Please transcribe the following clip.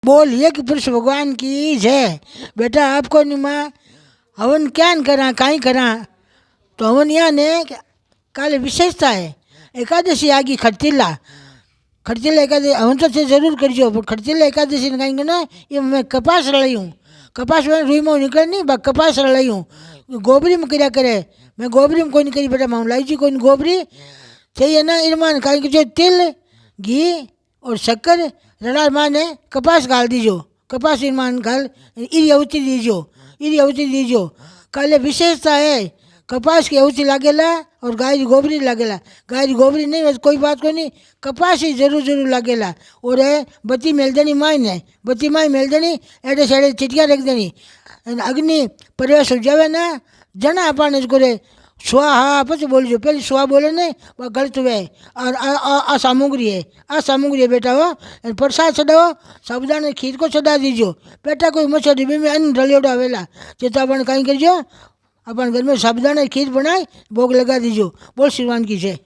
बोलिए कि पुरुष भगवान की जय। बेटा आपको नहीं माँ हवन क्या करा काई करा तो हवन यहाँ ने काले विशेषता है। एकादशी आगी खड़तीला एकादशी हवन तो जरूर करजो पर खड़तीला एकादशी ने कहीं ना ये मैं कपास रही हूँ। कपास में रुई में निकल नहीं कपास रही हूँ। गोबरी में કર્યા करे मैं गोबरी में कोई नहीं करी बेटा माँ लाई जी कोई गोबरी चाहिए ना इरमान कहीं कि जो तिल घी और शक्कर रड़ा माने कपास गाल दीजो कपास इरमान गाल इरी अवती दीजो काले विशेषता है कपास की अवती लागेला और गाय की गोबरी लागेला। गाय की गोबरी नहीं बस कोई बात कोई नहीं कपास ही जरूर लागेला। और बत्ती मेल देनी माई ने बत्ती माई मेल देनी एडे साइडे चिटिया रख देनी अग्नि प्रवेश हो जावे ना जना अपाने करे स्वाहा પછી બોલજો પેલી સ્વા બોલે ને ગલત વે આ સામગ્રી है बेटा हो प्रसाद चढ़ाओ साबुदाना खीर को चढ़ा दीजो बेटा कोई मच्छर डिब्बे में अन्न ढलियोड़ा आवेला जे तो अपन कहीं करजो अपन घर में साबुदाना खीर बनाए भोग लगा दीजो। बोल श्रीमान की जय।